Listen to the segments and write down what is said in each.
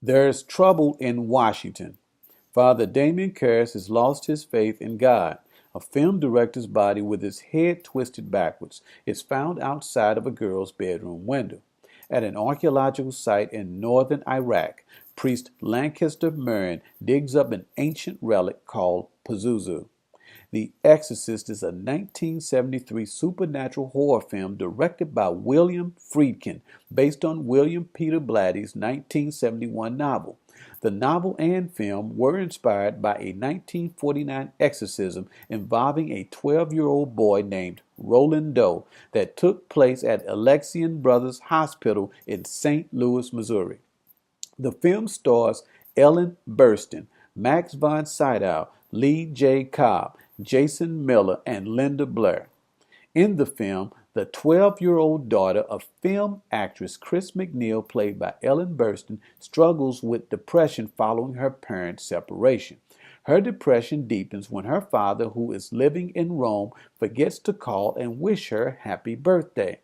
There's trouble in Washington. Father Damien Karras has lost his faith in God. A film director's body with his head twisted backwards is found outside of a girl's bedroom window. At an archaeological site in northern Iraq, priest Lancaster Murrin digs up an ancient relic called Pazuzu. The Exorcist is a 1973 supernatural horror film directed by William Friedkin, based on William Peter Blatty's 1971 novel. The novel and film were inspired by a 1949 exorcism involving a 12-year-old boy named Roland Doe that took place at Alexian Brothers Hospital in St. Louis, Missouri. The film stars Ellen Burstyn, Max von Sydow, Lee J. Cobb, Jason Miller, and Linda Blair. In the film, the 12-year-old daughter of film actress Regan MacNeil, played by Ellen Burstyn, struggles with depression following her parents' separation. Her depression deepens when her father, who is living in Rome, forgets to call and wish her happy birthday.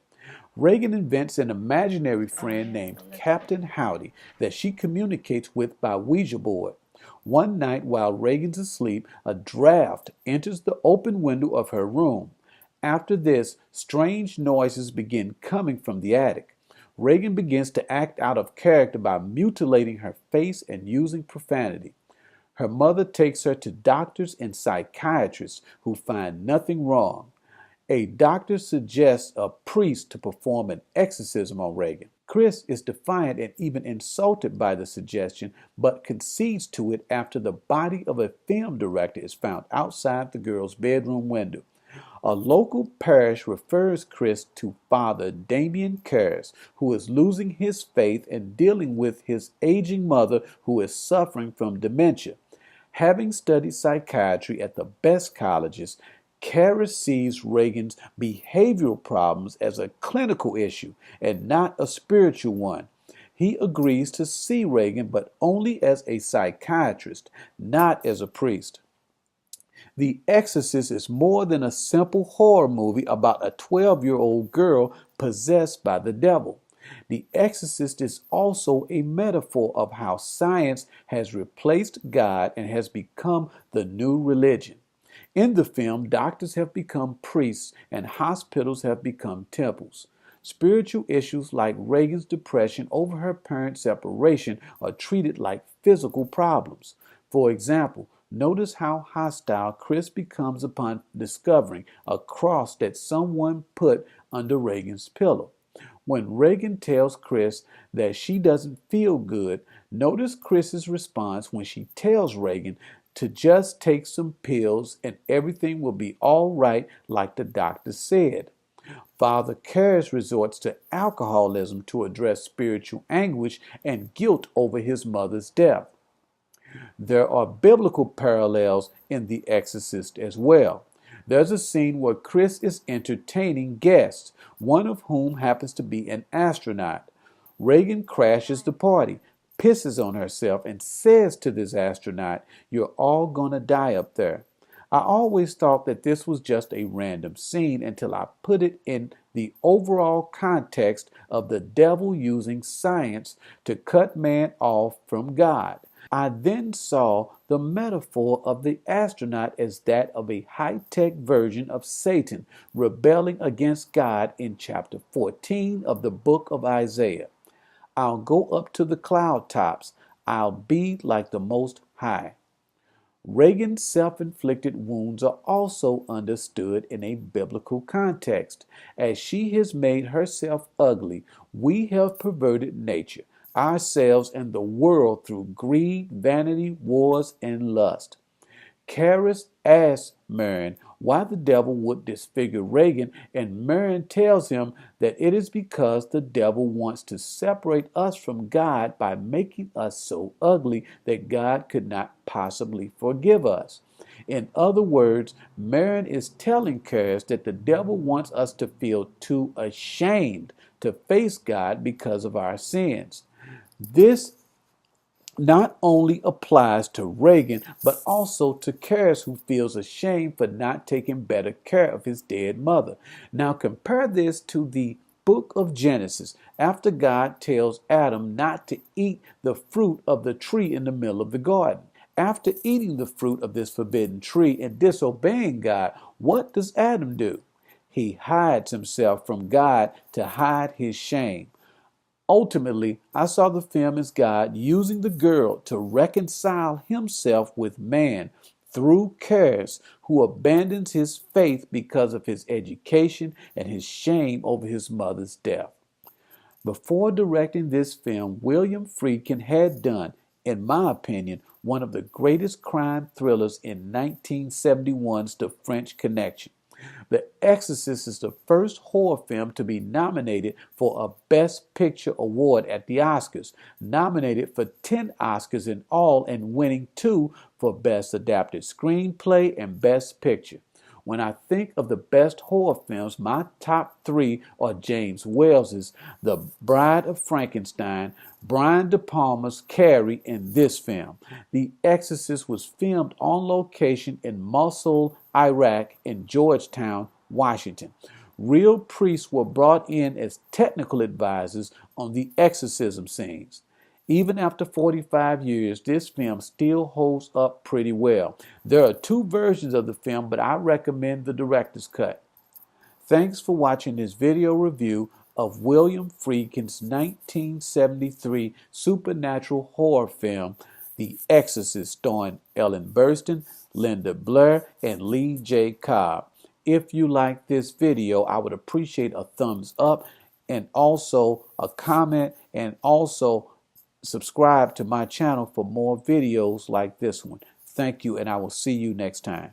Regan invents an imaginary friend named Captain Howdy that she communicates with by Ouija board. One night while Regan's asleep, a draft enters the open window of her room. After this, strange noises begin coming from the attic. Regan begins to act out of character by mutilating her face and using profanity. Her mother takes her to doctors and psychiatrists who find nothing wrong. A doctor suggests a priest to perform an exorcism on Regan. Chris is defiant and even insulted by the suggestion, but concedes to it after the body of a film director is found outside the girl's bedroom window. A local parish refers Chris to Father Damien Karras, who is losing his faith and dealing with his aging mother who is suffering from dementia. Having studied psychiatry at the best colleges, Karras sees Regan's behavioral problems as a clinical issue and not a spiritual one. He agrees to see Regan, but only as a psychiatrist, not as a priest. The Exorcist is more than a simple horror movie about a 12-year-old girl possessed by the devil. The Exorcist is also a metaphor of how science has replaced God and has become the new religion. In the film, doctors have become priests and hospitals have become temples. Spiritual issues like Regan's depression over her parents' separation are treated like physical problems. For example, notice how hostile Chris becomes upon discovering a cross that someone put under Regan's pillow. When Regan tells Chris that she doesn't feel good, notice Chris's response when she tells Regan to just take some pills and everything will be all right, like the doctor said. Father Karras resorts to alcoholism to address spiritual anguish and guilt over his mother's death. There are biblical parallels in The Exorcist as well. There's a scene where Chris is entertaining guests, one of whom happens to be an astronaut. Regan crashes the party, pisses on herself, and says to this astronaut, "You're all gonna die up there." I always thought that this was just a random scene until I put it in the overall context of the devil using science to cut man off from God. I then saw the metaphor of the astronaut as that of a high-tech version of Satan rebelling against God in chapter 14 of the book of Isaiah. I'll go up to the cloud tops. I'll be like the Most High. Regan's self-inflicted wounds are also understood in a biblical context. As she has made herself ugly, we have perverted nature, ourselves, and the world through greed, vanity, wars, and lust. Karras asks Murrin why the devil would disfigure Regan, and Murrin tells him that it is because the devil wants to separate us from God by making us so ugly that God could not possibly forgive us. In other words, Murrin is telling Karras that the devil wants us to feel too ashamed to face God because of our sins. This not only applies to Regan, but also to Karras, who feels ashamed for not taking better care of his dead mother. Now compare this to the book of Genesis, after God tells Adam not to eat the fruit of the tree in the middle of the garden. After eating the fruit of this forbidden tree and disobeying God, what does Adam do? He hides himself from God to hide his shame. Ultimately, I saw the film as God using the girl to reconcile himself with man through Karras, who abandons his faith because of his education and his shame over his mother's death. Before directing this film, William Friedkin had done, in my opinion, one of the greatest crime thrillers in 1971's The French Connection. The Exorcist is the first horror film to be nominated for a Best Picture award at the Oscars, nominated for 10 Oscars in all and winning 2 for Best Adapted Screenplay and Best Picture. When I think of the best horror films, my top 3 are James Wells's The Bride of Frankenstein, Brian De Palma's Carrie, and this film. The Exorcist was filmed on location in Mosul, Iraq, and Georgetown, Washington. Real priests were brought in as technical advisors on the exorcism scenes. Even after 45 years, this film still holds up pretty well. There are 2 versions of the film, but I recommend the director's cut. Thanks for watching this video review of William Friedkin's 1973 supernatural horror film, The Exorcist, starring Ellen Burstyn, Linda Blair, and Lee J. Cobb. If you like this video, I would appreciate a thumbs up and also a comment, and also subscribe to my channel for more videos like this one. Thank you, and I will see you next time.